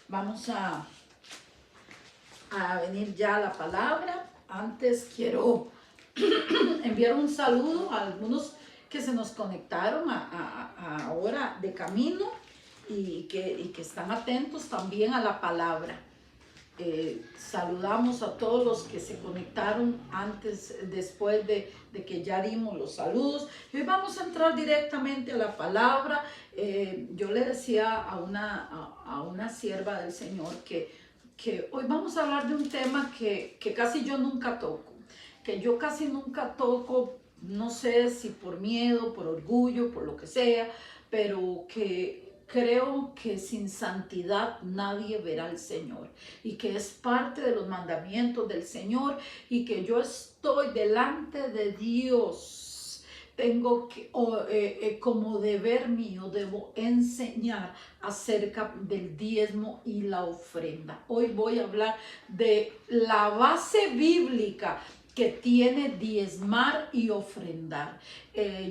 Vamos a venir ya a la palabra. Antes quiero enviar un saludo a algunos que se nos conectaron ahora de camino y que están atentos también a la palabra. Saludamos a todos los que se conectaron después de que ya dimos los saludos. Y hoy vamos a entrar directamente a la palabra. Yo le decía a una sierva del Señor que hoy vamos a hablar de un tema que casi yo nunca toco. Que yo casi nunca toco, no sé si por miedo, por orgullo, por lo que sea, pero que creo que sin santidad nadie verá al Señor y que es parte de los mandamientos del Señor y que yo estoy delante de Dios. Tengo que, como deber mío, debo enseñar acerca del diezmo y la ofrenda. Hoy voy a hablar de la base bíblica que tiene diezmar y ofrendar.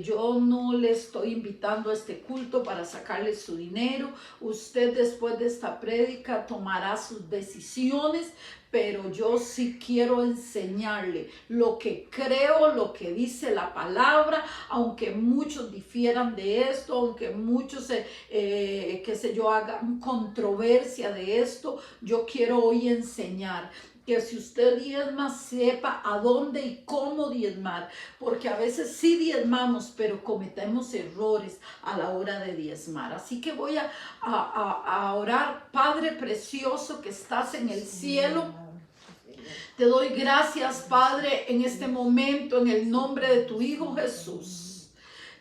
Yo no le estoy invitando a este culto para sacarle su dinero. Usted después de esta prédica tomará sus decisiones, pero yo sí quiero enseñarle lo que creo, lo que dice la palabra, aunque muchos difieran de esto, aunque muchos, qué sé yo, hagan controversia de esto, yo quiero hoy enseñar. Que si usted diezma, sepa a dónde y cómo diezmar, porque a veces sí diezmamos, pero cometemos errores a la hora de diezmar. Así que voy a orar. Padre precioso que estás en el cielo, te doy gracias, Padre, en este momento, en el nombre de tu Hijo Jesús.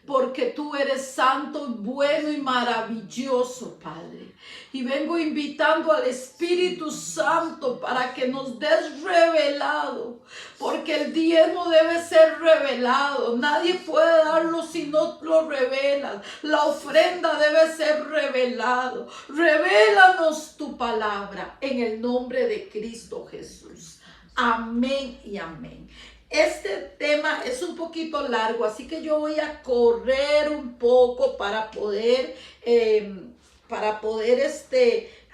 Porque tú eres santo, bueno y maravilloso, Padre. Y vengo invitando al Espíritu Santo para que nos des revelado. Porque el diezmo debe ser revelado. Nadie puede darlo si no lo revelas. La ofrenda debe ser revelado. Revélanos tu palabra en el nombre de Cristo Jesús. Amén y amén. Este tema es un poquito largo, así que yo voy a correr un poco para poder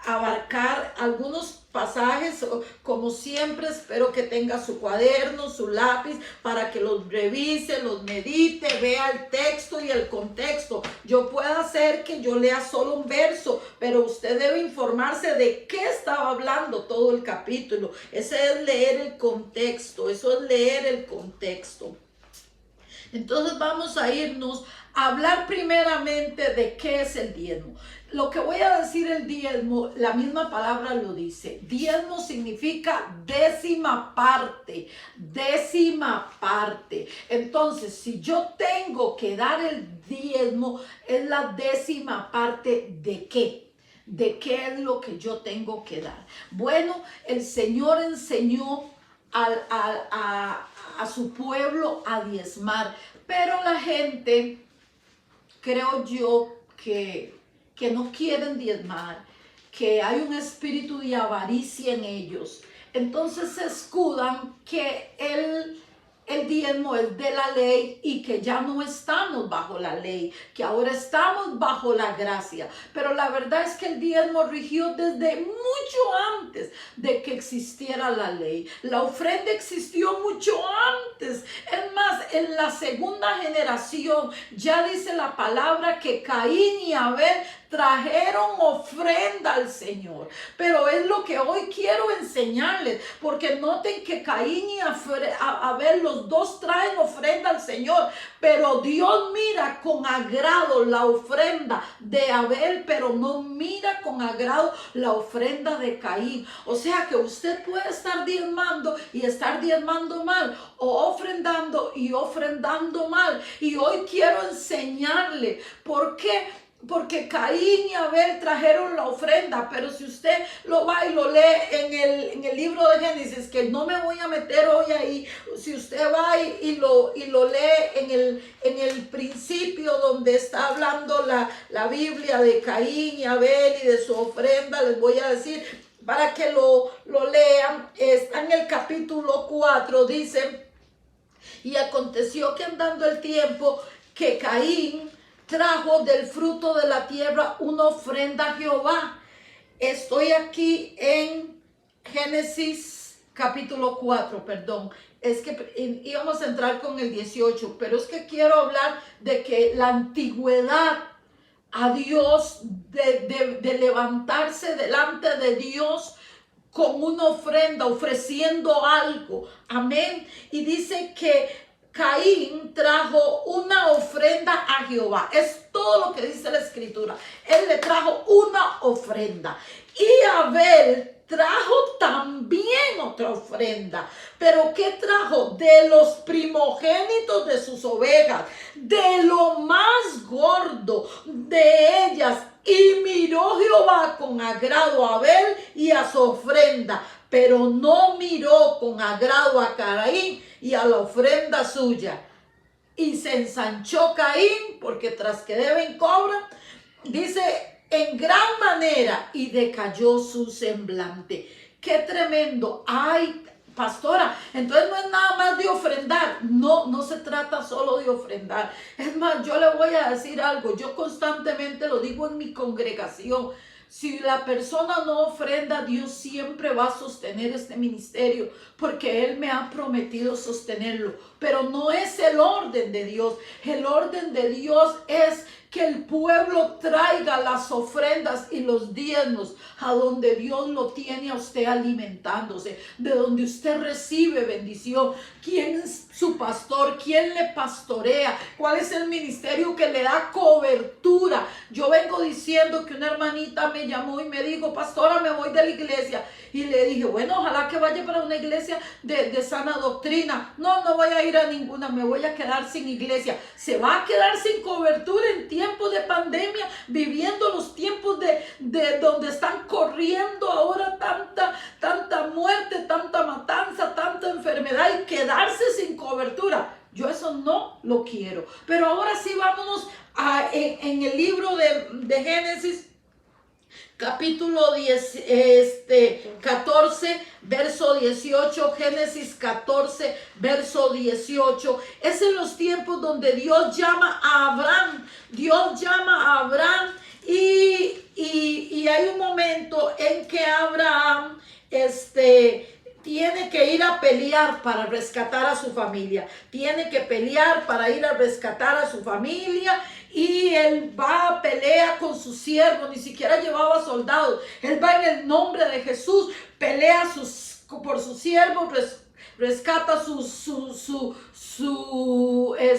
abarcar algunos pasajes. Como siempre, espero que tenga su cuaderno, su lápiz, para que los revise, los medite, vea el texto y el contexto. Yo puedo hacer que yo lea solo un verso, pero usted debe informarse de qué estaba hablando todo el capítulo. Ese es leer el contexto, eso es leer el contexto. Entonces vamos a irnos a hablar primeramente de qué es el diezmo. Lo que voy a decir el diezmo, la misma palabra lo dice. Diezmo significa décima parte, décima parte. Entonces, si yo tengo que dar el diezmo, es la décima parte ¿de qué? ¿De qué es lo que yo tengo que dar? Bueno, el Señor enseñó a su pueblo a diezmar, pero la gente, creo yo, que no quieren diezmar, que hay un espíritu de avaricia en ellos. Entonces se escudan que el diezmo es de la ley y que ya no estamos bajo la ley, que ahora estamos bajo la gracia. Pero la verdad es que el diezmo rigió desde mucho antes de que existiera la ley. La ofrenda existió mucho antes. Es más, en la segunda generación ya dice la palabra que Caín y Abel trajeron ofrenda al Señor. Pero es lo que hoy quiero enseñarles, porque noten que Caín y Abel, los dos traen ofrenda al Señor, pero Dios mira con agrado la ofrenda de Abel, pero no mira con agrado la ofrenda de Caín. O sea que usted puede estar diezmando y estar diezmando mal, o ofrendando y ofrendando mal. Y hoy quiero enseñarle por qué. Porque Caín y Abel trajeron la ofrenda, pero si usted lo va y lo lee en el libro de Génesis, que no me voy a meter hoy ahí, si usted va y lo lee en el principio donde está hablando la Biblia de Caín y Abel y de su ofrenda, les voy a decir para que lo lean. Está en el capítulo 4, dice: y aconteció que andando el tiempo, que Caín trajo del fruto de la tierra una ofrenda a Jehová. Estoy aquí en Génesis capítulo 4, perdón. Es que íbamos a entrar con el 18, pero es que quiero hablar de que la antigüedad a Dios, de levantarse delante de Dios con una ofrenda, ofreciendo algo. Amén. Y dice que Caín trajo una ofrenda a Jehová. Es todo lo que dice la escritura. Él le trajo una ofrenda. Y Abel trajo también otra ofrenda. Pero ¿qué trajo? De los primogénitos de sus ovejas, de lo más gordo de ellas. Y miró Jehová con agrado a Abel y a su ofrenda, pero no miró con agrado a Caín y a la ofrenda suya. Y se ensanchó Caín, porque tras que deben cobran, dice, en gran manera, y decayó su semblante. Qué tremendo. Ay, pastora, entonces no es nada más de ofrendar. No, no se trata solo de ofrendar. Es más, yo le voy a decir algo. Yo constantemente lo digo en mi congregación. Si la persona no ofrenda, Dios siempre va a sostener este ministerio, porque Él me ha prometido sostenerlo. Pero no es el orden de Dios. El orden de Dios es que el pueblo traiga las ofrendas y los diezmos a donde Dios lo tiene a usted alimentándose, de donde usted recibe bendición. ¿Quién es su pastor? ¿Quién le pastorea? ¿Cuál es el ministerio que le da cobertura? Yo vengo diciendo que una hermanita me llamó y me dijo, pastora, me voy de la iglesia. Y le dije, bueno, ojalá que vaya para una iglesia de sana doctrina. No, no voy a ir a ninguna, me voy a quedar sin iglesia. Se va a quedar sin cobertura en tiempos de pandemia, viviendo los tiempos de donde están corriendo ahora tanta muerte, tanta matanza, tanta enfermedad, y quedarse sin cobertura. Yo eso no lo quiero. Pero ahora sí vámonos en el libro de Génesis, capítulo 14, verso 18, Génesis 14, verso 18. Es en los tiempos donde Dios llama a Abraham. Dios llama a Abraham y hay un momento en que Abraham tiene que ir a pelear para rescatar a su familia. Tiene que pelear para ir a rescatar a su familia. Y él va a pelea con sus siervos, ni siquiera llevaba soldados. Él va en el nombre de Jesús, pelea por sus siervos, rescata su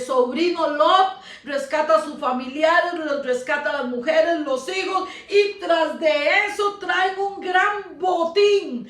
sobrino Lot, rescata a sus familiares, rescata a las mujeres, los hijos, y tras de eso traen un gran botín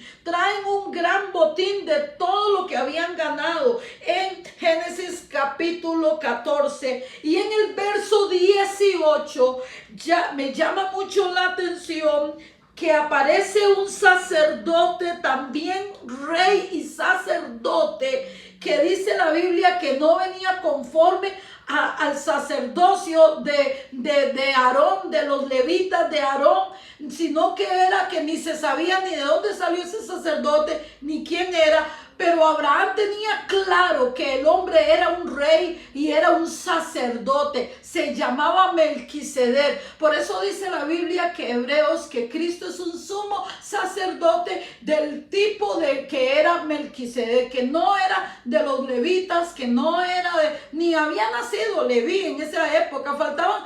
de todo lo que habían ganado. En Génesis capítulo 14 y en el verso 18 ya me llama mucho la atención que aparece un sacerdote, también rey y sacerdote, que dice la Biblia que no venía conforme al sacerdocio de Aarón, de los levitas de Aarón, sino que era que ni se sabía ni de dónde salió ese sacerdote, ni quién era. Pero Abraham tenía claro que el hombre era un rey y era un sacerdote. Se llamaba Melquisedec. Por eso dice la Biblia que Hebreos, que Cristo es un sumo sacerdote del tipo de que era Melquisedec, que no era de los levitas, que no era ni había nacido Leví en esa época. Faltaban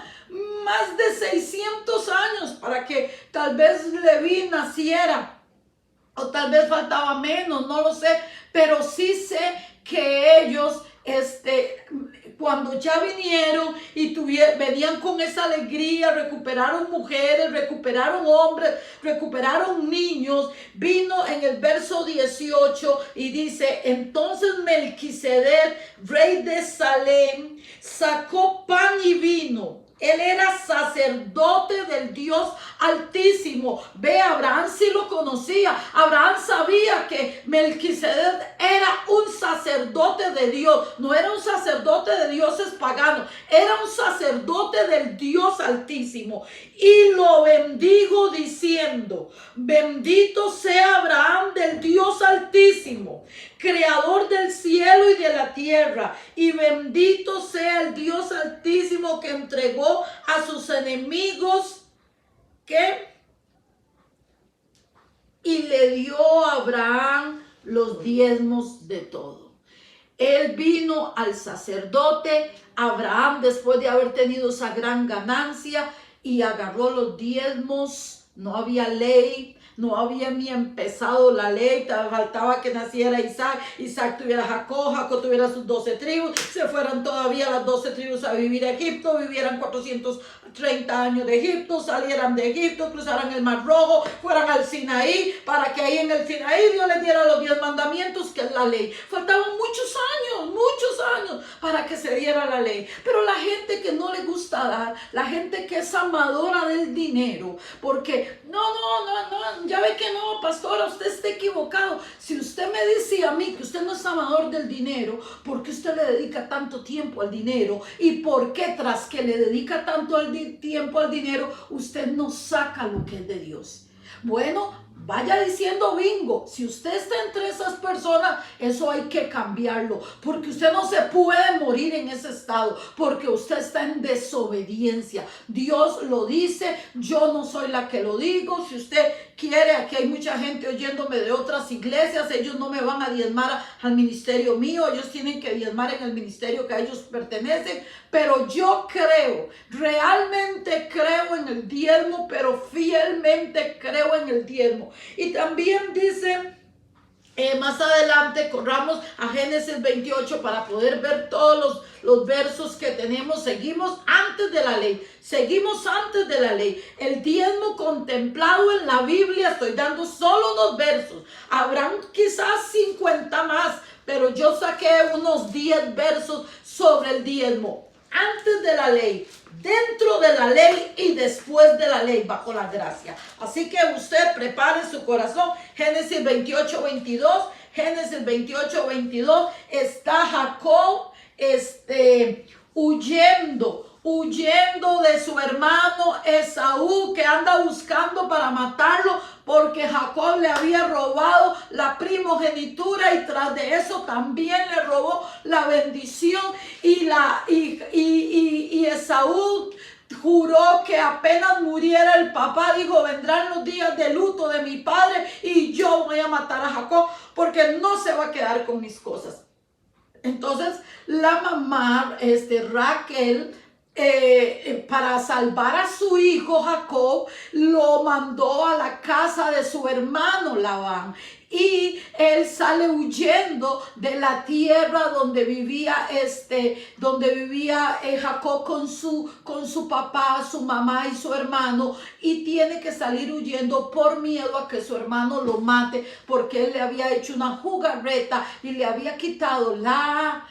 más de 600 años para que tal vez Leví naciera. O tal vez faltaba menos, no lo sé, pero sí sé que ellos, cuando ya vinieron y venían con esa alegría, recuperaron mujeres, recuperaron hombres, recuperaron niños. Vino en el verso 18 y dice, entonces Melquisedec, rey de Salem, sacó pan y vino. Él era sacerdote del Dios Altísimo. Ve, Abraham sí lo conocía. Abraham sabía que Melquisedec era un sacerdote de Dios. No era un sacerdote de dioses paganos. Era un sacerdote del Dios Altísimo. Y lo bendijo diciendo, bendito sea Abraham del Dios Altísimo, creador del cielo y de la tierra, y bendito sea el Dios Altísimo que entregó a sus enemigos, ¿qué? y le dio a Abraham los diezmos de todo. Él vino al sacerdote Abraham después de haber tenido esa gran ganancia y agarró los diezmos. No había ley, no había ni empezado la ley, faltaba que naciera Isaac, Isaac tuviera Jacob, Jacob tuviera sus 12 tribus, se fueran todavía las 12 tribus a vivir a Egipto, vivieran 430 años de Egipto, salieran de Egipto, cruzaran el Mar Rojo, fueran al Sinaí, para que ahí en el Sinaí Dios les diera los 10 mandamientos, que es la ley. Faltaban muchos años para que se diera la ley. Pero la gente que no le gusta dar, la gente que es amadora del dinero, porque no, ya ve que no, pastora, usted está equivocado. Si usted me dice a mí que usted no es amador del dinero, ¿por qué usted le dedica tanto tiempo al dinero? ¿Y por qué tras que le dedica tanto tiempo al dinero, usted no saca lo que es de Dios? Bueno, vaya diciendo bingo. Si usted está entre esas personas, eso hay que cambiarlo, porque usted no se puede morir en ese estado, porque usted está en desobediencia. Dios lo dice, yo no soy la que lo digo. Si usted quiere, aquí hay mucha gente oyéndome de otras iglesias, ellos no me van a diezmar al ministerio mío, ellos tienen que diezmar en el ministerio que a ellos pertenecen, pero yo creo, realmente creo en el diezmo, pero fielmente creo en el diezmo. Y también dice, más adelante, corramos a Génesis 28 para poder ver todos los versos que tenemos. Seguimos antes de la ley. El diezmo contemplado en la Biblia, estoy dando solo unos versos. Habrán quizás 50 más, pero yo saqué unos 10 versos sobre el diezmo. Antes de la ley, dentro de la ley y después de la ley, bajo la gracia. Así que usted prepare su corazón. Génesis 28:22. Génesis 28:22. Está Jacob huyendo de su hermano Esaú, que anda buscando para matarlo, porque Jacob le había robado la primogenitura y tras de eso también le robó la bendición. Y Esaú juró que apenas muriera el papá, dijo, vendrán los días de luto de mi padre y yo voy a matar a Jacob, porque no se va a quedar con mis cosas. Entonces la mamá, Raquel, para salvar a su hijo Jacob, lo mandó a la casa de su hermano Labán. Y él sale huyendo de la tierra donde vivía Jacob con su papá, su mamá y su hermano, y tiene que salir huyendo por miedo a que su hermano lo mate, porque él le había hecho una jugarreta y le había quitado la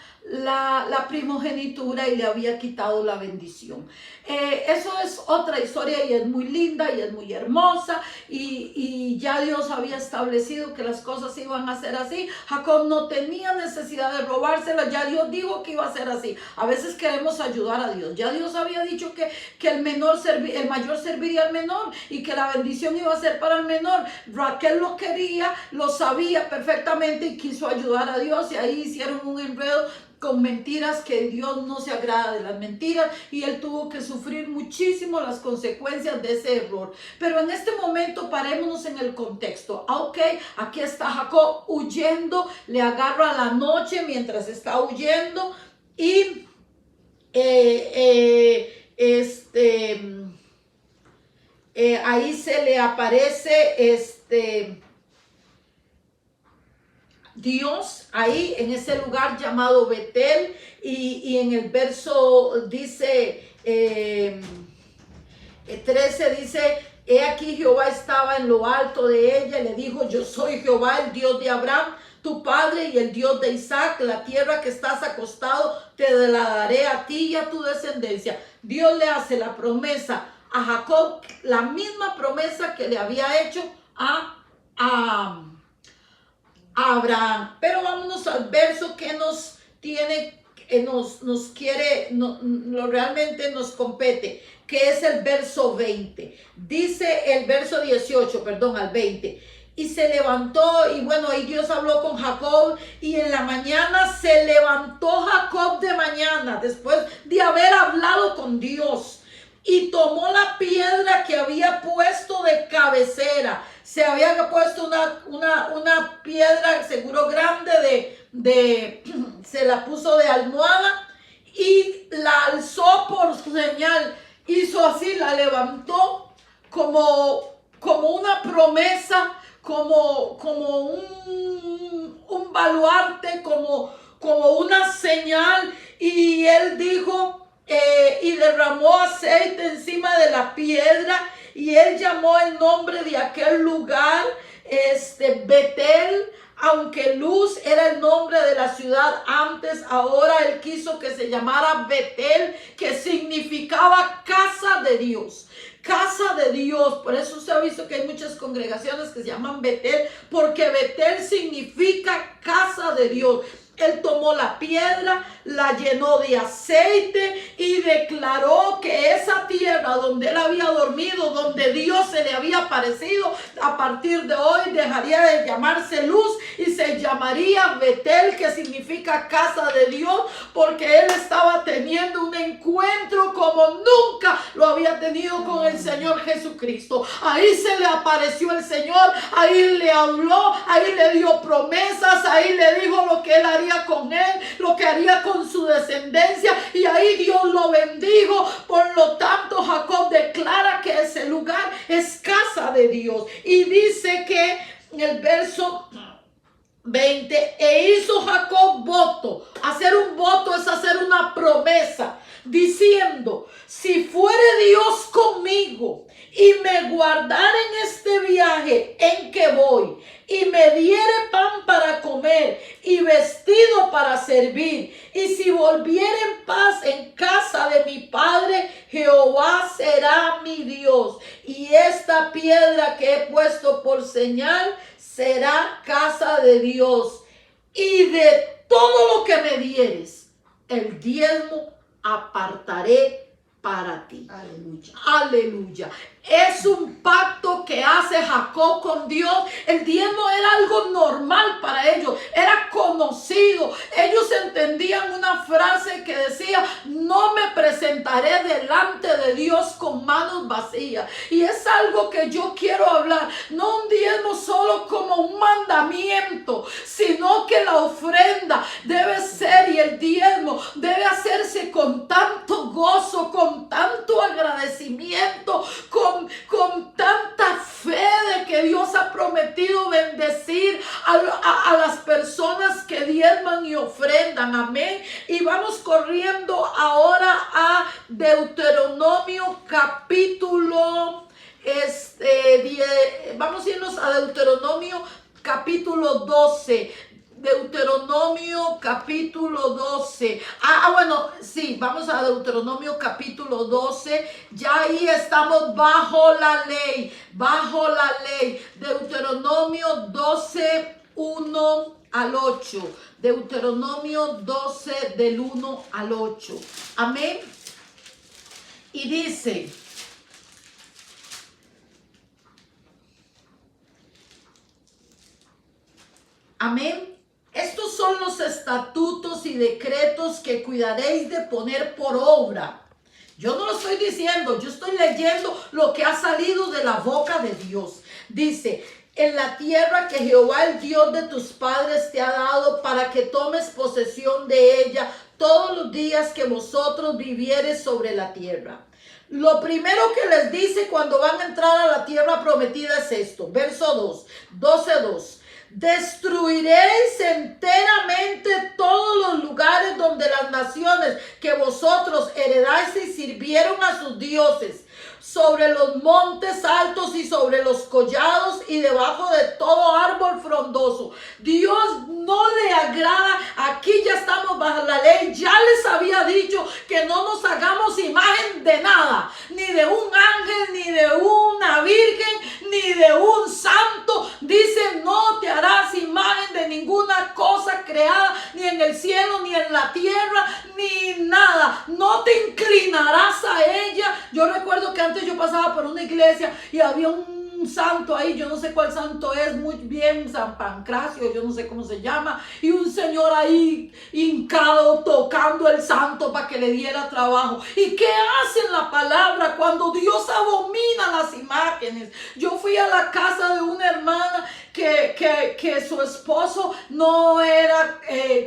primogenitura y le había quitado la bendición. Eso es otra historia y es muy linda y es muy hermosa, y ya Dios había establecido que las cosas iban a ser así. Jacob no tenía necesidad de robársela, ya Dios dijo que iba a ser así. A veces queremos ayudar a Dios. Ya Dios había dicho que el mayor serviría al menor y que la bendición iba a ser para el menor. Raquel lo quería, lo sabía perfectamente y quiso ayudar a Dios, y ahí hicieron un enredo con mentiras, que Dios no se agrada de las mentiras, y él tuvo que sufrir muchísimo las consecuencias de ese error. Pero en este momento parémonos en el contexto. Ok, aquí está Jacob huyendo, le agarra la noche mientras está huyendo y ahí se le aparece Dios ahí en ese lugar llamado Betel, y en el verso dice 13 dice, he aquí Jehová estaba en lo alto de ella y le dijo, yo soy Jehová, el Dios de Abraham tu padre y el Dios de Isaac. La tierra que estás acostado te la daré a ti y a tu descendencia. Dios le hace la promesa a Jacob, la misma promesa que le había hecho a Abraham. Pero vámonos al verso que nos tiene, realmente nos compete, que es el verso 20. Dice el verso 18, perdón, al 20. Y se levantó, y bueno, ahí Dios habló con Jacob, y en la mañana se levantó Jacob de mañana, después de haber hablado con Dios, y tomó la piedra que había puesto de cabecera, se había puesto una piedra, seguro grande, se la puso de almohada y la alzó por señal. Hizo así, la levantó como una promesa, como un baluarte, como una señal. Y él dijo, y derramó aceite encima de la piedra, y él llamó el nombre de aquel lugar Betel, aunque Luz era el nombre de la ciudad antes. Ahora él quiso que se llamara Betel, que significaba casa de Dios. Casa de Dios. Por eso se ha visto que hay muchas congregaciones que se llaman Betel, porque Betel significa casa de Dios. Él tomó la piedra, la llenó de aceite y declaró que esa tierra donde él había dormido, donde Dios se le había aparecido, a partir de hoy dejaría de llamarse Luz y se llamaría Betel, que significa casa de Dios, porque él estaba teniendo un encuentro como nunca lo había tenido con el Señor Jesucristo. Ahí se le apareció el Señor, ahí le habló, ahí le dio promesas, ahí le dijo lo que él haría con él, lo que haría con su descendencia, y ahí Dios lo bendijo. Por lo tanto, Jacob declara que ese lugar es casa de Dios, y dice que en el verso 20, e hizo Jacob voto. Hacer un voto es hacer una promesa, diciendo: si fuere Dios conmigo y me guardara en este viaje en que voy, y me diere pan para comer y vestido para servir, y si volviera en paz en casa de mi padre, Jehová será mi Dios, y esta piedra que he puesto por señal será casa de Dios, y de todo lo que me dieres, el diezmo apartaré para ti. Aleluya. Aleluya. Es un pacto que hace Jacob con Dios. El diezmo era algo normal para ellos, era conocido. Ellos entendían una frase que decía: no me presentaré delante de Dios con manos vacías. Y es algo que yo quiero hablar, no un diezmo solo como un mandamiento, sino que la ofrenda debe ser, y el diezmo debe hacerse con tanto gozo, con tanto agradecimiento, con tanta fe de que Dios ha prometido bendecir a las personas que diezman y ofrendan. Amén. Y vamos corriendo ahora a Deuteronomio capítulo 10. Vamos a irnos a Deuteronomio capítulo 12. Deuteronomio capítulo 12. Bueno, sí, vamos a Deuteronomio capítulo 12. Ya ahí estamos bajo la ley, bajo la ley. Deuteronomio 12, 1 al 8. Deuteronomio 12 del 1 al 8. Amén. Y dice: amén. Estos son los estatutos y decretos que cuidaréis de poner por obra. Yo no lo estoy diciendo, yo estoy leyendo lo que ha salido de la boca de Dios. Dice: en la tierra que Jehová, el Dios de tus padres, te ha dado para que tomes posesión de ella todos los días que vosotros viviereis sobre la tierra. Lo primero que les dice cuando van a entrar a la tierra prometida es esto. Verso 2, 12:2. Destruiréis enteramente todos los lugares donde las naciones que vosotros heredáis y sirvieron a sus dioses, sobre los montes altos y sobre los collados y debajo de todo árbol frondoso. Dios no le agrada. Aquí ya estamos bajo la ley. Ya les había dicho que no nos hagamos imagen de nada, ni de un ángel, ni de una virgen, ni de un santo. Dice: no te harás imagen de ninguna cosa creada, ni en el cielo, ni en la tierra, ni nada. No te inclinarás a ella. Yo recuerdo que antes yo pasaba por una iglesia y había un un santo ahí, yo no sé cuál santo es, muy bien, San Pancracio, yo no sé cómo se llama, y un señor ahí hincado tocando el santo para que le diera trabajo. ¿Y qué hace en la palabra cuando Dios abomina las imágenes? Yo fui a la casa de una hermana que su esposo no era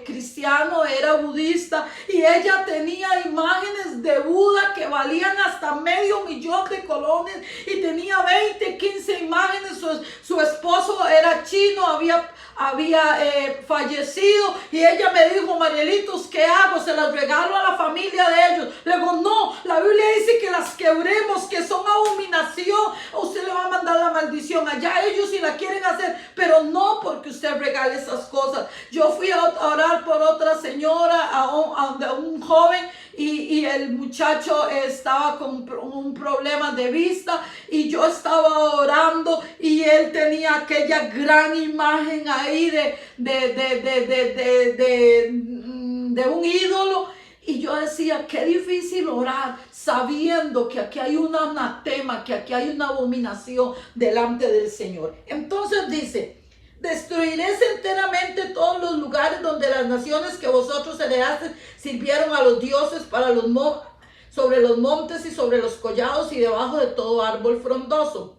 cristiano, era budista, y ella tenía imágenes de Buda que valían hasta $500,000 y tenía 20, 15 imágenes. Su esposo era chino, había fallecido, y ella me dijo: Marielitos, ¿qué hago? ¿Se las regalo a la familia de ellos? Le digo: no, la Biblia dice que las quebremos, que son abominación. Usted le va a mandar la maldición allá, ellos si la quieren hacer, pero no porque usted regale esas cosas. Yo fui a orar por otra señora, a un joven, y el muchacho estaba con un problema de vista, y yo estaba orando, y él tenía aquella gran imagen ahí de un ídolo. Y yo decía: qué difícil orar sabiendo que aquí hay un anatema, que aquí hay una abominación delante del Señor. Entonces dice: destruiréis enteramente todos los lugares donde las naciones que vosotros heredasteis sirvieron a los dioses sobre los montes y sobre los collados y debajo de todo árbol frondoso.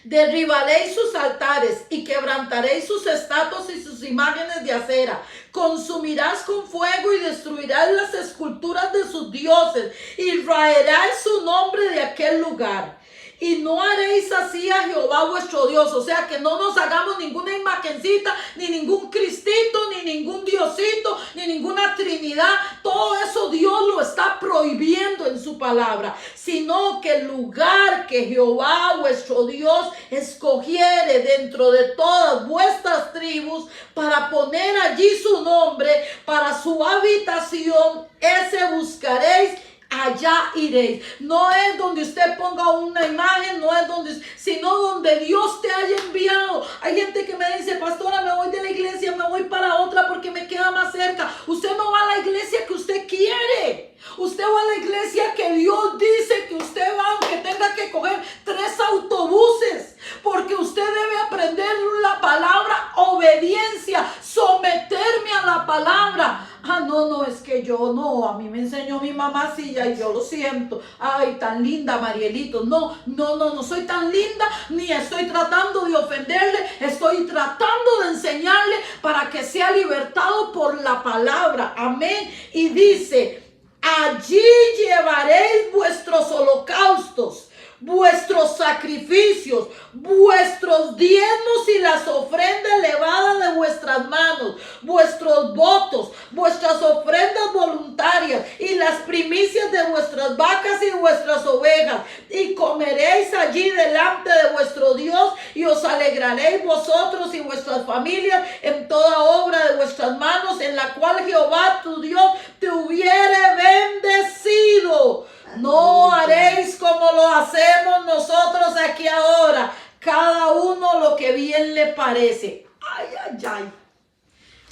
Derribaréis sus altares y quebrantaréis sus estatuas y sus imágenes de acera. Consumirás con fuego y destruirás las esculturas de sus dioses y raerás su nombre de aquel lugar. Y no haréis así a Jehová vuestro Dios. O sea, que no nos hagamos ninguna imagencita, ni ningún cristito, ni ningún diosito, ni ninguna trinidad. Todo eso Dios lo está prohibiendo en su palabra. Sino que el lugar que Jehová vuestro Dios escogiere dentro de todas vuestras tribus para poner allí su nombre, para su habitación, ese buscaréis. Allá iréis. No es donde usted ponga una imagen, no es donde, sino donde Dios te haya enviado. Hay gente que me dice: pastora, me voy de la iglesia, me voy para otra porque me queda más cerca. Usted no va a la iglesia que usted quiere. Usted va a la iglesia que Dios dice que usted va, aunque tenga que coger 3 autobuses, porque usted debe aprender la palabra obediencia, someterme a la palabra. No, es que yo no, a mí me enseñó mi mamá así, y yo lo siento. Ay, tan linda, Marielito. No soy tan linda, ni estoy tratando de ofenderle, estoy tratando de enseñarle para que sea libertado por la palabra. Amén. Y dice: allí llevaréis vuestros holocaustos, vuestros sacrificios, vuestros diezmos y las ofrendas elevadas de vuestras manos, vuestros votos, vuestras ofrendas voluntarias y las primicias de vuestras vacas y vuestras ovejas, y comeréis allí delante de vuestro Dios, y os alegraréis vosotros y vuestras familias en toda obra de vuestras manos, en la cual Jehová tu Dios te hubiere bendecido. No haréis como lo hacemos nosotros aquí ahora, cada uno lo que bien le parece. Ay.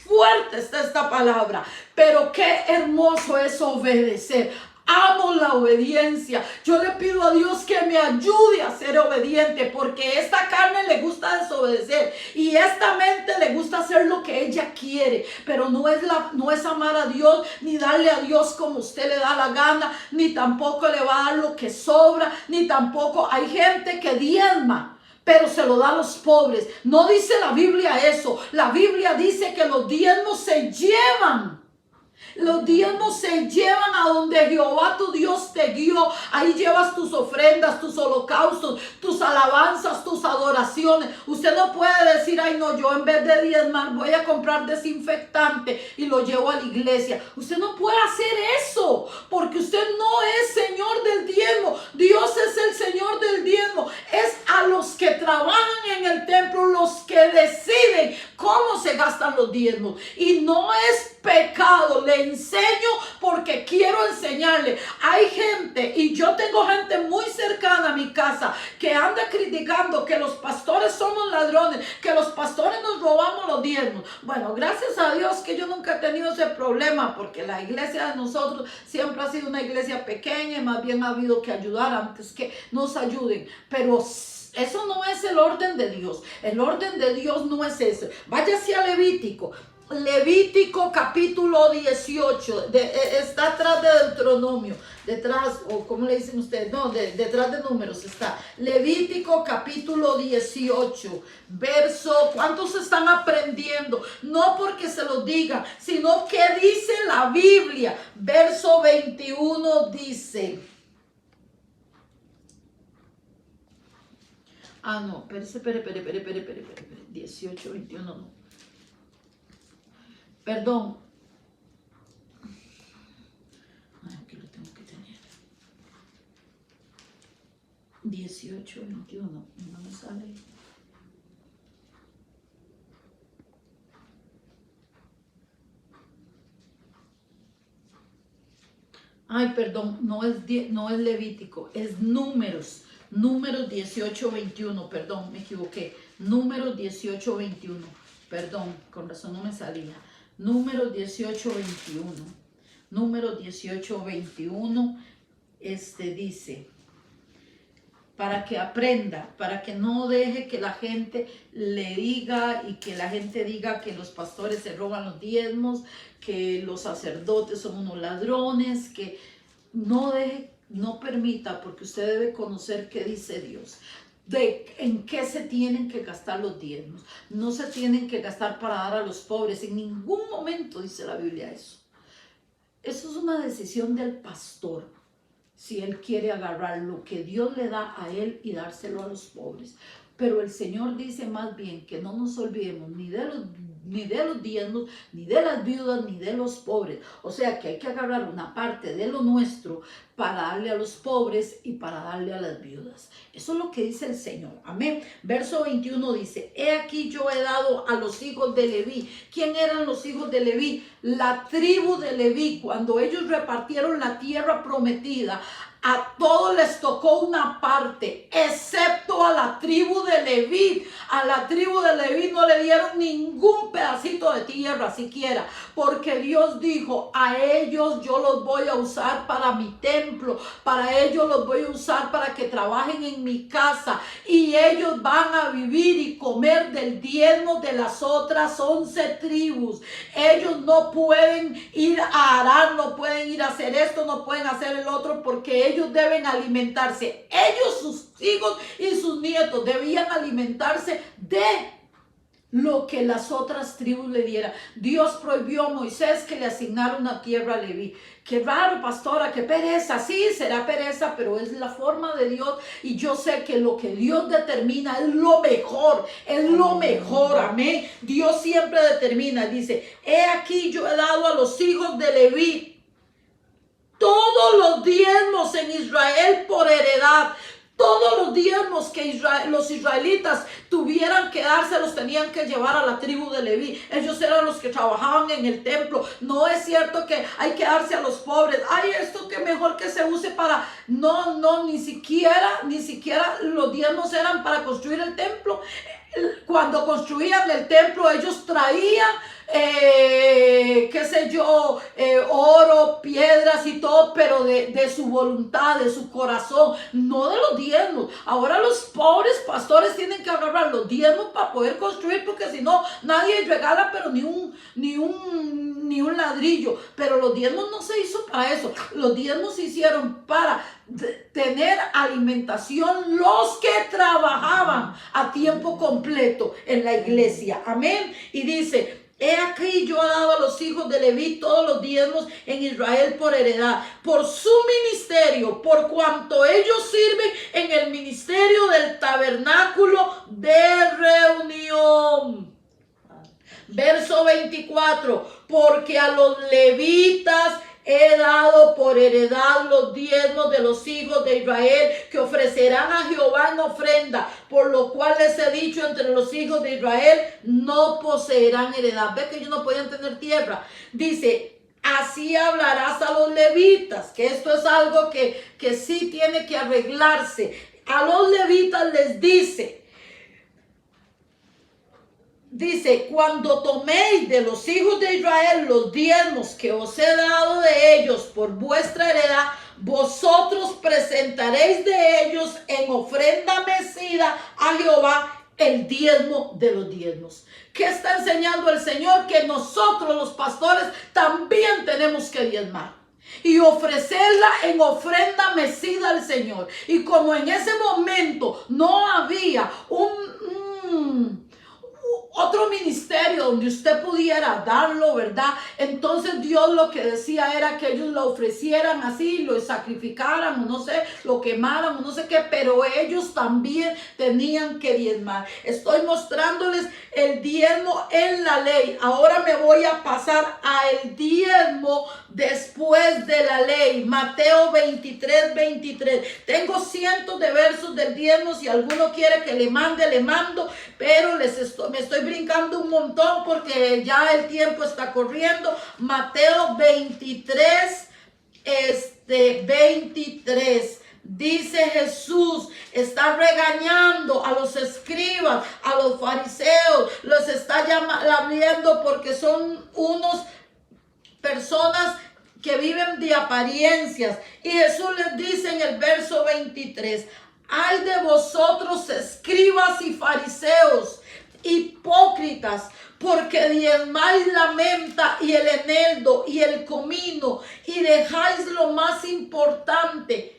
Fuerte está esta palabra, pero qué hermoso es obedecer. Amo la obediencia. Yo le pido a Dios que me ayude a ser obediente, porque esta carne le gusta desobedecer y esta mente le gusta hacer lo que ella quiere, pero no es amar a Dios, ni darle a Dios como usted le da la gana, ni tampoco le va a dar lo que sobra, ni tampoco hay gente que diezma, pero se lo da a los pobres. No dice la Biblia eso. La Biblia dice que los diezmos se llevan. Los diezmos se llevan a donde Jehová tu Dios te guió. Ahí llevas tus ofrendas, tus holocaustos, tus alabanzas, tus adoraciones. Usted no puede decir: ay no, yo en vez de diezmar voy a comprar desinfectante y lo llevo a la iglesia. Usted no puede hacer eso, porque usted no es señor del diezmo. Dios es el señor del diezmo. Es a los que trabajan en el templo los que deciden cómo se gastan los diezmos. Y no es pecado. Le enseño porque quiero enseñarle. Hay gente, y yo tengo gente muy cercana a mi casa, que anda criticando que los pastores somos ladrones, que los pastores nos robamos los diezmos. Bueno, gracias a Dios que yo nunca he tenido ese problema, porque la iglesia de nosotros siempre ha sido una iglesia pequeña, y más bien ha habido que ayudar antes que nos ayuden. Pero Eso no es el orden de Dios. El orden de Dios no es ese. Váyase a Levítico. Levítico capítulo 18. Está atrás de Deuteronomio. Detrás, o ¿cómo le dicen ustedes? No, detrás de Números está. Levítico capítulo 18. Verso, ¿cuántos están aprendiendo? No porque se los diga, sino que dice la Biblia. Verso 21 dice... Ah, no, espere. 18, 21, no. Perdón. Ay, aquí lo tengo que tener. 18, 21, no me sale. Ay, perdón, no es Levítico, es Números. Números 18, 21, perdón, me equivoqué. Números 18, 21, perdón, con razón no me salía. Números 18, 21. Números 18, 21, dice, para que aprenda, para que no deje que la gente le diga y que la gente diga que los pastores se roban los diezmos, que los sacerdotes son unos ladrones, que no deje, no permita, porque usted debe conocer qué dice Dios, de en qué se tienen que gastar los diezmos. No se tienen que gastar para dar a los pobres, en ningún momento dice la Biblia eso. Eso es una decisión del pastor, si él quiere agarrar lo que Dios le da a él y dárselo a los pobres. Pero el Señor dice más bien que no nos olvidemos ni de los diezmos, ni de las viudas, ni de los pobres. O sea que hay que agarrar una parte de lo nuestro para darle a los pobres y para darle a las viudas. Eso es lo que dice el Señor. Amén. Verso 21 dice, he aquí yo he dado a los hijos de Leví. ¿Quién eran los hijos de Leví? La tribu de Leví. Cuando ellos repartieron la tierra prometida, a todos les tocó una parte, excepto a la tribu de Leví. A la tribu de Leví no le dieron ningún pedacito de tierra siquiera, porque Dios dijo, a ellos yo los voy a usar para mi templo, para ellos los voy a usar para que trabajen en mi casa, y ellos van a vivir y comer del diezmo de las otras 11 tribus. Ellos no pueden ir a arar, no pueden ir a hacer esto, no pueden hacer el otro, porque ellos deben alimentarse. Ellos, sus hijos y sus nietos debían alimentarse de lo que las otras tribus le dieran. Dios prohibió a Moisés que le asignara una tierra a Leví. Qué raro, pastora, qué pereza. Sí, será pereza, pero es la forma de Dios, y yo sé que lo que Dios determina es lo mejor, es lo mejor, amén. Dios siempre determina, dice, he aquí yo he dado a los hijos de Leví todos los diezmos en Israel por heredad. Todos los diezmos que los israelitas tuvieran que darse, los tenían que llevar a la tribu de Leví. Ellos eran los que trabajaban en el templo. No es cierto que hay que darse a los pobres. Ay, esto que mejor que se use para... No, ni siquiera los diezmos eran para construir el templo. Cuando construían el templo, ellos traían, oro, piedras y todo, pero de su voluntad, de su corazón, no de los diezmos. Ahora los pobres pastores tienen que agarrar los diezmos para poder construir, porque si no, nadie regala, pero ni un ladrillo. Pero los diezmos no se hizo para eso. Los diezmos se hicieron para tener alimentación los que trabajaban a tiempo completo en la iglesia. Amén. Y dice, he aquí yo he dado a los hijos de Leví todos los diezmos en Israel por heredad, por su ministerio, por cuanto ellos sirven en el ministerio del tabernáculo de reunión. Verso 24, porque a los levitas he dado por heredad los diezmos de los hijos de Israel, que ofrecerán a Jehová en ofrenda, por lo cual les he dicho, entre los hijos de Israel no poseerán heredad. Ve que ellos no podían tener tierra. Dice, así hablarás a los levitas, que esto es algo que sí tiene que arreglarse. A los levitas les dice, cuando toméis de los hijos de Israel los diezmos que os he dado de ellos por vuestra heredad, vosotros presentaréis de ellos en ofrenda mecida a Jehová el diezmo de los diezmos. ¿Qué está enseñando el Señor? Que nosotros los pastores también tenemos que diezmar y ofrecerla en ofrenda mecida al Señor. Y como en ese momento no había otro ministerio donde usted pudiera darlo, ¿verdad? Entonces Dios lo que decía era que ellos lo ofrecieran así, lo sacrificaran, o no sé, lo quemaran, o no sé qué, pero ellos también tenían que diezmar. Estoy mostrándoles el diezmo en la ley. Ahora me voy a pasar al diezmo después de la ley. Mateo 23:23. Tengo cientos de versos del diezmo. Si alguno quiere que le mande, le mando, pero me estoy brincando un montón porque ya el tiempo está corriendo. Mateo 23, 23. Dice Jesús, está regañando a los escribas, a los fariseos, los está llamando porque son unos personas que viven de apariencias. Y Jesús les dice en el verso 23, ay de vosotros escribas y fariseos, hipócritas, porque diezmáis la menta y el eneldo y el comino y dejáis lo más importante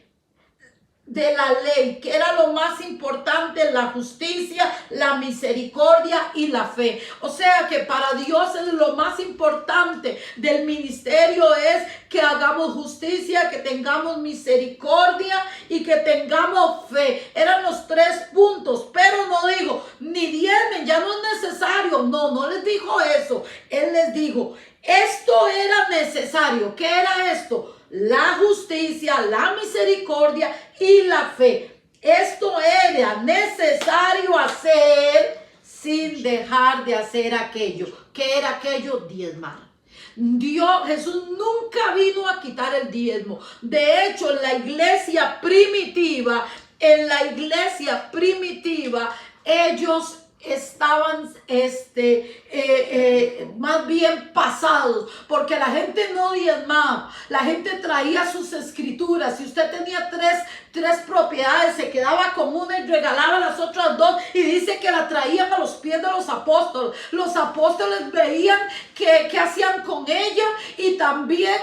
de la ley, que era lo más importante, la justicia, la misericordia y la fe. O sea que para Dios es lo más importante del ministerio, es que hagamos justicia, que tengamos misericordia y que tengamos fe. Eran los 3 puntos, pero no digo, ni diezmen, ya no es necesario. No les dijo eso. Él les dijo, esto era necesario. ¿Qué era esto? La justicia, la misericordia y la fe. Esto era necesario hacer sin dejar de hacer aquello. ¿Qué era aquello? Diezmar. Jesús nunca vino a quitar el diezmo. De hecho, en la iglesia primitiva, ellos estaban más bien pasados, porque la gente no diezmaba, la gente traía sus escrituras. Si usted tenía tres propiedades, se quedaba con una y regalaba las otras 2, y dice que la traían a los pies de los apóstoles. Los apóstoles veían qué hacían con ella, y también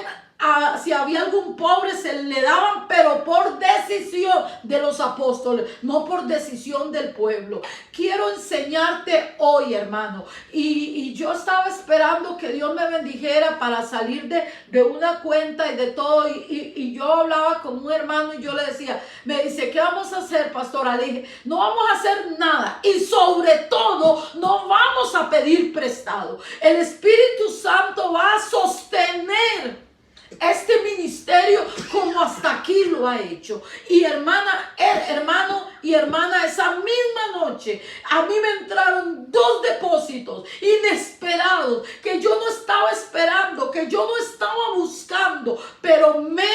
si había algún pobre se le daban, pero por decisión de los apóstoles, no por decisión del pueblo. Quiero enseñarte hoy, hermano, y yo estaba esperando que Dios me bendijera para salir de una cuenta y de todo, y yo hablaba con un hermano y yo le decía, me dice, ¿qué vamos a hacer, pastora? Le dije, no vamos a hacer nada, y sobre todo no vamos a pedir prestado. El Espíritu Santo va a sostener este ministerio como hasta aquí lo ha hecho. Y hermano y hermana, esa misma noche a mí me entraron 2 depósitos inesperados que yo no estaba esperando, que yo no estaba buscando, pero me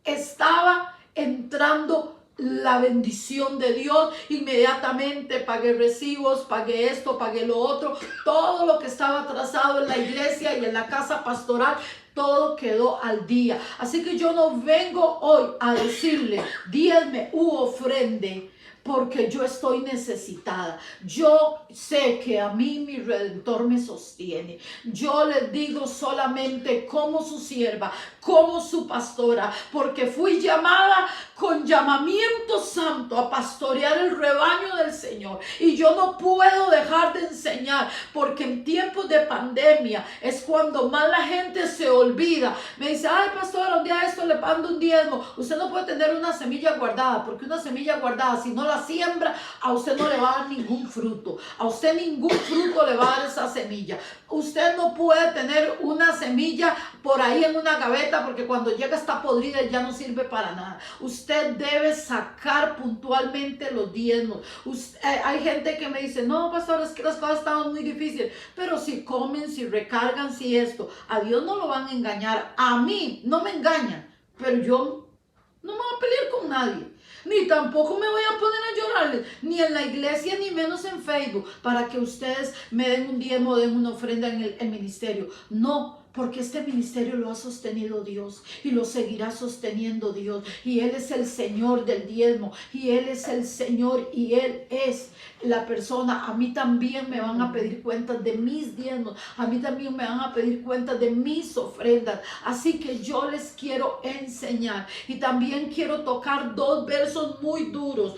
estaba entrando la bendición de Dios. Inmediatamente pagué recibos, pagué esto, pagué lo otro, todo lo que estaba atrasado en la iglesia y en la casa pastoral, todo quedó al día. Así que yo no vengo hoy a decirle, diezme u ofrende, porque yo estoy necesitada. Yo sé que a mí mi Redentor me sostiene. Yo les digo solamente como su sierva, como su pastora, porque fui llamada con llamamiento santo a pastorear el rebaño del Señor. Y yo no puedo dejar de enseñar, porque en tiempos de pandemia es cuando más la gente se olvida. Me dice, ay pastora, un día esto le mando un diezmo. Usted no puede tener una semilla guardada, porque una semilla guardada, si no la siembra, a usted no le va a dar ningún fruto. A usted ningún fruto le va a dar esa semilla. Usted no puede tener una semilla por ahí en una gaveta, porque cuando llega está podrida y ya no sirve para nada. Usted debe sacar puntualmente los diezmos. Hay gente que me dice, no pastor, es que las cosas estaban muy difíciles, pero si comen, si recargan, si esto, a Dios no lo van a engañar. A mí no me engañan, pero yo no me voy a pelear con nadie. Ni tampoco me voy a poner a llorarles, ni en la iglesia, ni menos en Facebook, para que ustedes me den un diezmo, den una ofrenda en el ministerio. No, porque este ministerio lo ha sostenido Dios y lo seguirá sosteniendo Dios. Y Él es el Señor del diezmo, y Él es el Señor, y Él es la persona. A mí también me van a pedir cuentas de mis diezmos, a mí también me van a pedir cuentas de mis ofrendas. Así que yo les quiero enseñar, y también quiero tocar dos versos muy duros,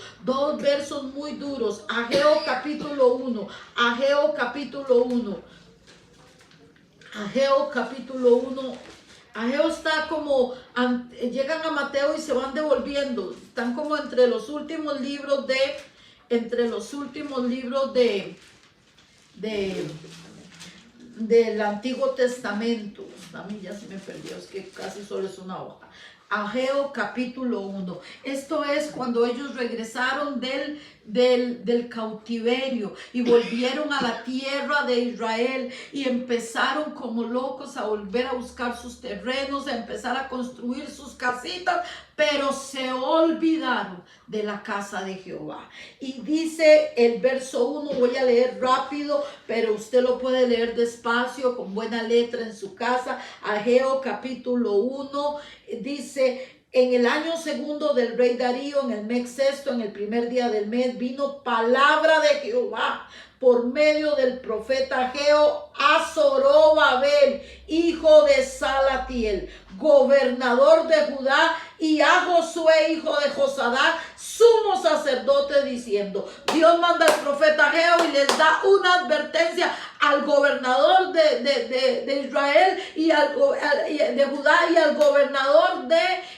Ageo capítulo 1, Ageo capítulo 1. Ageo capítulo 1. Ageo está como, llegan a Mateo y se van devolviendo. Están como entre los últimos libros del Antiguo Testamento. A mí ya se me perdió, es que casi solo es una hoja. Ageo capítulo 1. Esto es cuando ellos regresaron del cautiverio y volvieron a la tierra de Israel y empezaron como locos a volver a buscar sus terrenos, a empezar a construir sus casitas, pero se olvidaron de la casa de Jehová. Y dice el verso 1, voy a leer rápido, pero usted lo puede leer despacio, con buena letra en su casa. Ageo capítulo 1, dice: en el año segundo del rey Darío, en el mes sexto, en el primer día del mes, vino palabra de Jehová por medio del profeta Ageo a Zorobabel, hijo de Salatiel, gobernador de Judá, y a Josué, hijo de Josadac, sumo sacerdote, diciendo: Dios manda al profeta Ageo y les da una advertencia al gobernador de Israel y de Judá, y al gobernador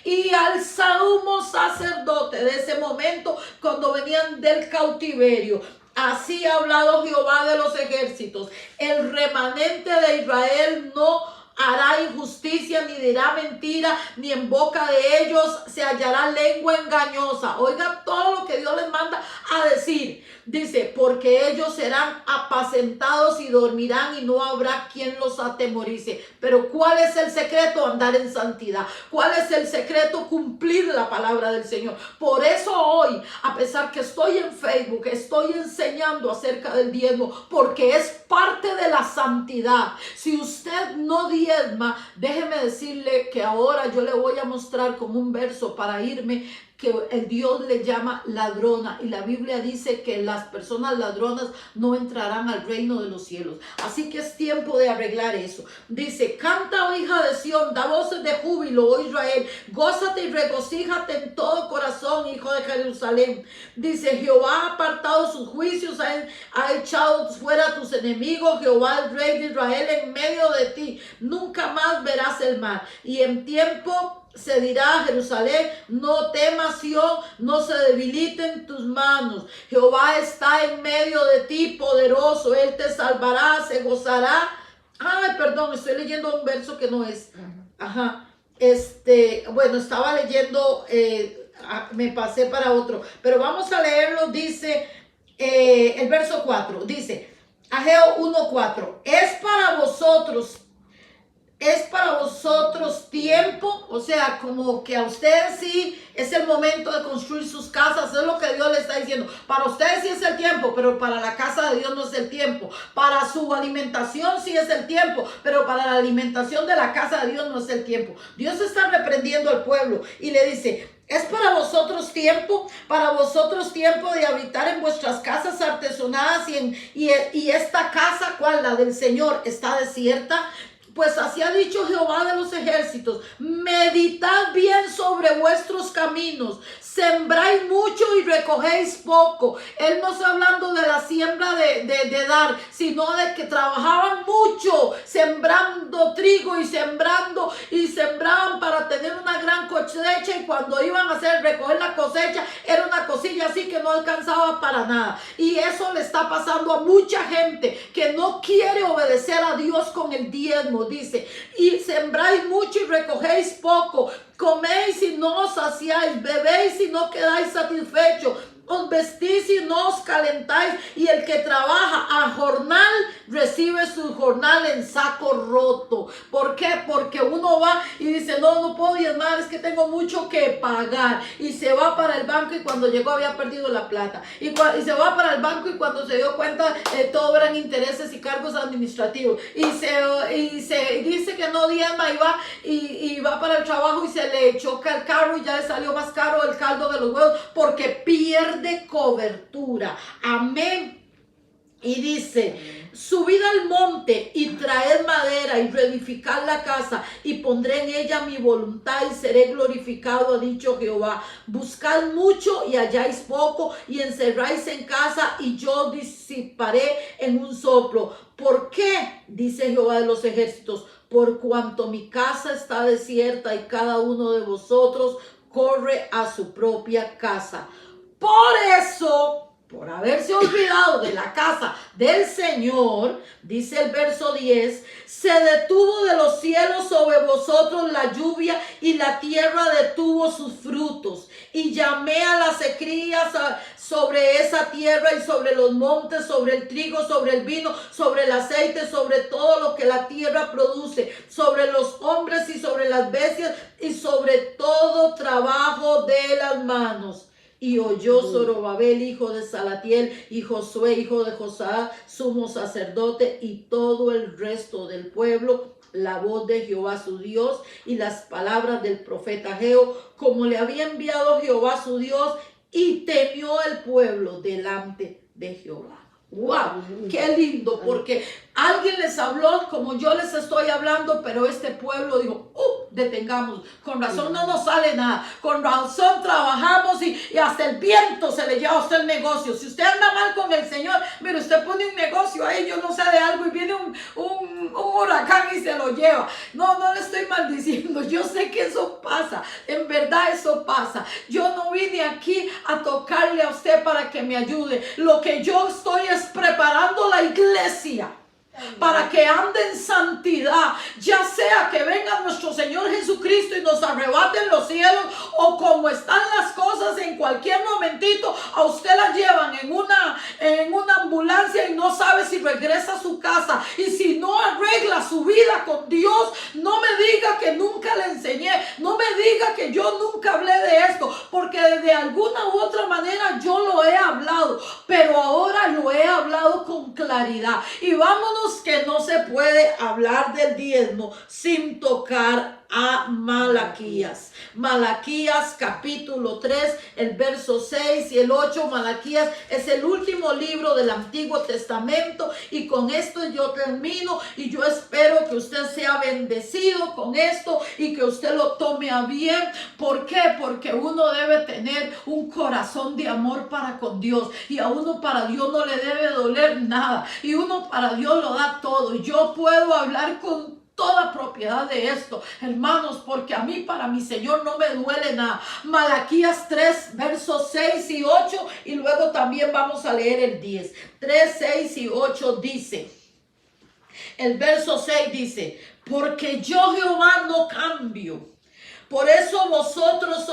y al sumo sacerdote de ese momento, cuando venían del cautiverio. Así ha hablado Jehová de los ejércitos: el remanente de Israel no hará injusticia, ni dirá mentira, ni en boca de ellos se hallará lengua engañosa. Oiga todo lo que Dios les manda a decir. Dice: porque ellos serán apacentados y dormirán, y no habrá quien los atemorice. Pero ¿cuál es el secreto? Andar en santidad. ¿Cuál es el secreto? Cumplir la palabra del Señor. Por eso hoy, a pesar que estoy en Facebook, estoy enseñando acerca del diezmo, porque es parte de la santidad. Si usted no diezma, déjeme decirle que ahora yo le voy a mostrar con un verso para irme, que el Dios le llama ladrona, y la Biblia dice que las personas ladronas no entrarán al reino de los cielos. Así que es tiempo de arreglar eso. Dice: canta, oh hija de Sión, da voces de júbilo, oh Israel, gózate y regocíjate en todo corazón, hijo de Jerusalén. Dice: Jehová ha apartado sus juicios, ha echado fuera a tus enemigos. Jehová, el rey de Israel, en medio de ti, nunca más verás el mal. Y en tiempo se dirá a Jerusalén: no temas, Sión, no se debiliten tus manos. Jehová está en medio de ti, poderoso, Él te salvará, se gozará. Ay, perdón, estoy leyendo un verso que no es. Ajá. Bueno, estaba leyendo, me pasé para otro, pero vamos a leerlo. Dice el verso 4, dice Ageo 1:4: es para vosotros tiempo, o sea, como que a ustedes sí es el momento de construir sus casas. Es lo que Dios le está diciendo. Para ustedes sí es el tiempo, pero para la casa de Dios no es el tiempo. Para su alimentación sí es el tiempo, pero para la alimentación de la casa de Dios no es el tiempo. Dios está reprendiendo al pueblo y le dice: es para vosotros tiempo de habitar en vuestras casas artesonadas, y esta casa, ¿cuál? La del Señor, está desierta. Pues así ha dicho Jehová de los ejércitos: meditad bien sobre vuestros caminos, sembráis mucho y recogéis poco. Él no está hablando de la siembra de dar, sino de que trabajaban mucho, sembrando trigo y sembraban para tener una gran cosecha, y cuando iban a recoger la cosecha, era una cosilla así que no alcanzaba para nada. Y eso le está pasando a mucha gente que no quiere obedecer a Dios con el diezmo. Dice: y sembráis mucho y recogéis poco, coméis y no os saciáis, bebéis y no quedáis satisfechos, os vestís y no os calentáis, y el que trabaja a jornal recibe su jornal en saco roto. ¿Por qué? Porque uno va y dice: no puedo diezmar, es que tengo mucho que pagar, y se va para el banco, y cuando llegó había perdido la plata, y se va para el banco, y cuando se dio cuenta todo eran intereses y cargos administrativos. Y se dice que no diezma y va para el trabajo y se le choca el carro y ya le salió más caro el caldo de los huevos porque pierde cobertura. Amén. Y dice, subid al monte y traed madera y reedificad la casa y pondré en ella mi voluntad y seré glorificado, ha dicho Jehová. Buscad mucho y halláis poco y encerráis en casa y yo disiparé en un soplo. ¿Por qué? Dice Jehová de los ejércitos, por cuanto mi casa está desierta y cada uno de vosotros corre a su propia casa. Por eso, por haberse olvidado de la casa del Señor, dice el verso 10, se detuvo de los cielos sobre vosotros la lluvia y la tierra detuvo sus frutos. Y llamé a las sequías sobre esa tierra y sobre los montes, sobre el trigo, sobre el vino, sobre el aceite, sobre todo lo que la tierra produce, sobre los hombres y sobre las bestias y sobre todo trabajo de las manos. Y oyó Zorobabel, hijo de Salatiel, y Josué, hijo de Josaá, sumo sacerdote, y todo el resto del pueblo, la voz de Jehová su Dios, y las palabras del profeta Ageo, como le había enviado Jehová su Dios, y temió el pueblo delante de Jehová. ¡Wow! ¡Qué lindo! Porque alguien les habló como yo les estoy hablando, pero este pueblo dijo, detengamos, con razón no nos sale nada, con razón trabajamos y hasta el viento se le lleva a usted el negocio. Si usted anda mal con el Señor, mire, usted pone un negocio ahí, yo no sé de algo, y viene un huracán y se lo lleva. No le estoy maldiciendo, yo sé que eso pasa, en verdad eso pasa. Yo no vine aquí a tocarle a usted para que me ayude. Lo que yo estoy es preparando la iglesia para que ande en santidad, ya sea que venga nuestro Señor Jesucristo y nos arrebate en los cielos, o como están las cosas, en cualquier momentito a usted la llevan en una ambulancia y no sabe si regresa a su casa. Y si no arregla su vida con Dios, no me diga que nunca le enseñé, no me diga que yo nunca hablé de esto, porque de alguna u otra manera yo lo he hablado, pero ahora lo he hablado con claridad. Y vámonos, que no se puede hablar del diezmo sin tocar a Malaquías. Malaquías capítulo 3, el verso 6 y el 8. Malaquías es el último libro del Antiguo Testamento, y con esto yo termino, y yo espero que usted sea bendecido con esto y que usted lo tome a bien. ¿Por qué? Porque uno debe tener un corazón de amor para con Dios, y a uno para Dios no le debe doler nada, y uno para Dios lo da todo. Y yo puedo hablar con toda propiedad de esto, hermanos, porque a mí, para mi Señor, no me duele nada. Malaquías 3, versos 6 y 8, y luego también vamos a leer el 10. 3, 6 y 8 dice, el verso 6 dice, porque yo Jehová no cambio. Por eso vosotros,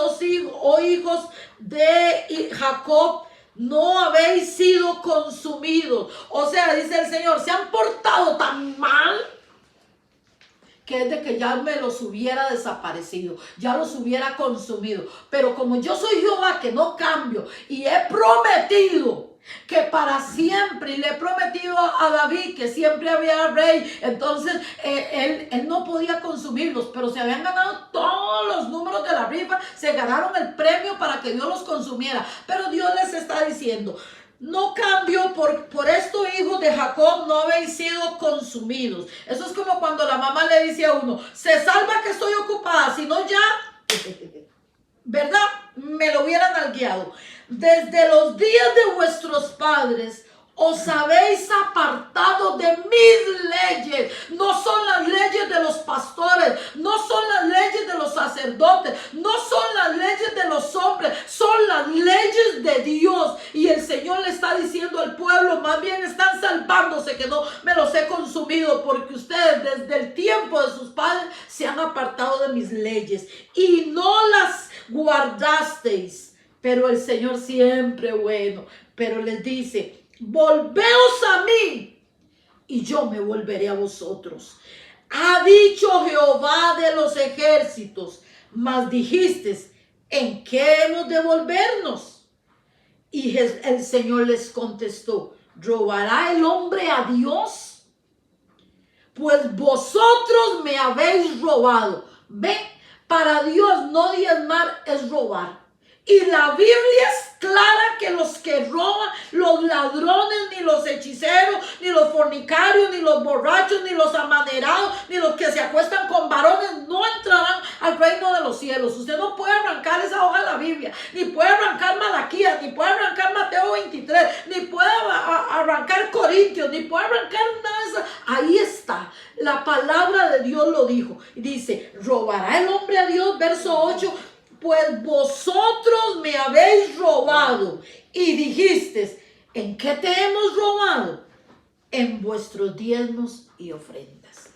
oh hijos de Jacob, no habéis sido consumidos. O sea, dice el Señor, se han portado tan mal que es de que ya me los hubiera desaparecido, ya los hubiera consumido. Pero como yo soy Jehová que no cambio, y he prometido que para siempre, y le he prometido a David que siempre había rey, entonces él no podía consumirlos, pero se habían ganado todos los números de la rifa, se ganaron el premio para que Dios los consumiera. Pero Dios les está diciendo, no cambio, por esto, hijos de Jacob, no habéis sido consumidos. Eso es como cuando la mamá le dice a uno, se salva que estoy ocupada, si no ya, ¿verdad? Me lo hubieran nalgueado. Desde los días de vuestros padres os habéis apartado de mis leyes. No son las leyes de los pastores, no son las leyes de los sacerdotes, no son las leyes de los hombres, son las leyes de Dios. Y el Señor le está diciendo al pueblo, más bien están salvándose que no me los he consumido, porque ustedes desde el tiempo de sus padres se han apartado de mis leyes y no las guardasteis. Pero el Señor siempre bueno, pero les dice, volveos a mí y yo me volveré a vosotros. Ha dicho Jehová de los ejércitos. Mas dijiste, ¿en qué hemos de volvernos? Y el Señor les contestó: ¿robará el hombre a Dios? Pues vosotros me habéis robado. Ve, para Dios no diezmar es robar. Y la Biblia es clara que los que roban, los ladrones, ni los hechiceros, ni los fornicarios, ni los borrachos, ni los amanerados, ni los que se acuestan con varones, no entrarán al reino de los cielos. Usted no puede arrancar esa hoja de la Biblia, ni puede arrancar Malaquías, ni puede arrancar Mateo 23, ni puede arrancar Corintios, ni puede arrancar nada de eso. Ahí está, la palabra de Dios lo dijo. Y dice: ¿robará el hombre a Dios? Verso 8. Pues vosotros me habéis robado. Y dijiste: ¿en qué te hemos robado? En vuestros diezmos y ofrendas.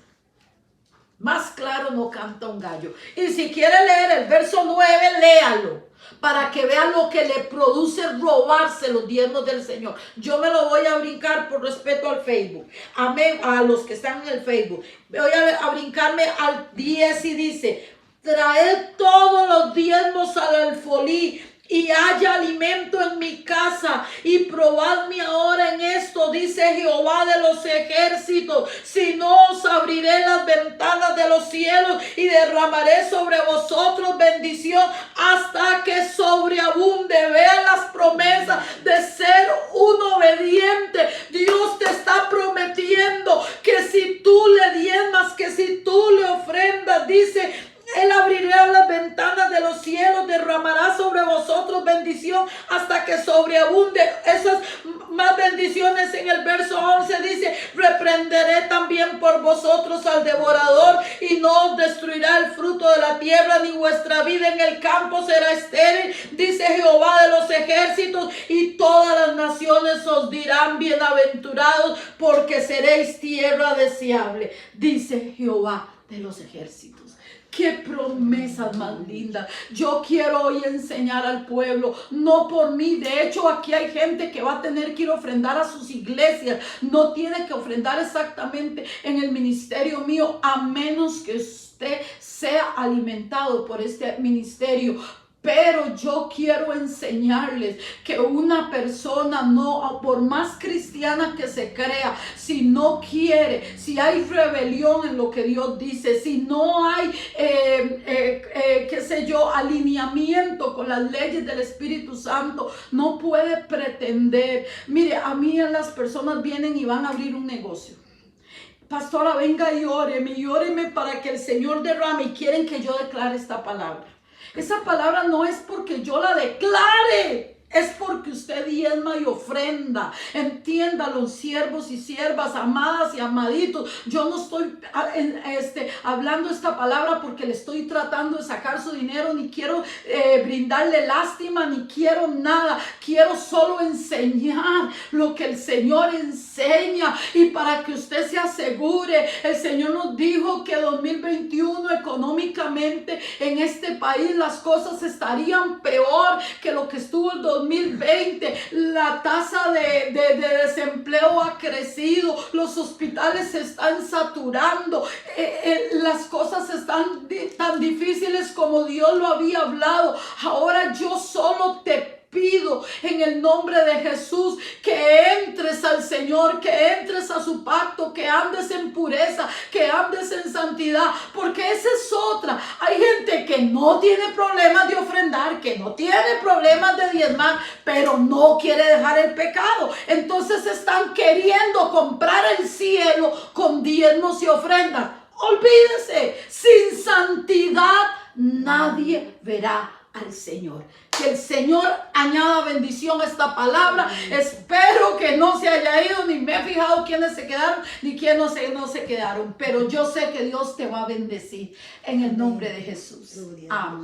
Más claro no canta un gallo. Y si quiere leer el verso 9, léalo, para que vea lo que le produce robarse los diezmos del Señor. Yo me lo voy a brincar por respeto al Facebook. Amén. A los que están en el Facebook. Voy a brincarme al 10 y dice: traed todos los diezmos al alfolí, y haya alimento en mi casa, y probadme ahora en esto, dice Jehová de los ejércitos, si no os abriré las ventanas de los cielos y derramaré sobre vosotros bendición hasta que sobreabunde. Vea las promesas de ser un obediente. Dios te está prometiendo que si tú le diezmas, que si tú le ofrendas, dice: Él abrirá las ventanas de los cielos, derramará sobre vosotros bendición hasta que sobreabunde. Esas más bendiciones en el verso 11 dice: reprenderé también por vosotros al devorador, y no os destruirá el fruto de la tierra, ni vuestra vida en el campo será estéril, dice Jehová de los ejércitos, y todas las naciones os dirán: bienaventurados, porque seréis tierra deseable, dice Jehová de los ejércitos. ¡Qué promesas más lindas! Yo quiero hoy enseñar al pueblo, no por mí. De hecho, aquí hay gente que va a tener que ir a ofrendar a sus iglesias. No tiene que ofrendar exactamente en el ministerio mío, a menos que usted sea alimentado por este ministerio. Pero yo quiero enseñarles que una persona, no, por más cristiana que se crea, si no quiere, si hay rebelión en lo que Dios dice, si no hay, alineamiento con las leyes del Espíritu Santo, no puede pretender. Mire, a mí las personas vienen y van a abrir un negocio. Pastora, venga y óreme para que el Señor derrame, y quieren que yo declare esta palabra. Esa palabra no es porque yo la declare, es porque usted diezma y ofrenda. Entiéndalo, siervos y siervas, amadas y amaditos. Yo no estoy hablando esta palabra porque le estoy tratando de sacar su dinero, ni quiero brindarle lástima, ni quiero nada. Quiero solo enseñar lo que el Señor enseña, y para que usted se asegure. El Señor nos dijo que 2021 económicamente en este país las cosas estarían peor que lo que estuvo el 2020. La tasa de desempleo ha crecido, los hospitales se están saturando, las cosas están tan difíciles como Dios lo había hablado. Ahora yo solo te pido en el nombre de Jesús que entres al Señor, que entres a su pacto, que andes en pureza, que andes en santidad, porque esa es otra. Hay gente que no tiene problemas de ofrendar, que no tiene problemas de diezmar, pero no quiere dejar el pecado. Entonces están queriendo comprar el cielo con diezmos y ofrendas. Olvídese, sin santidad nadie verá al Señor. Que el Señor añada bendición a esta palabra. Espero que no se haya ido, ni me he fijado quiénes se quedaron, ni quiénes no se quedaron. Pero yo sé que Dios te va a bendecir en el nombre de Jesús. Amén.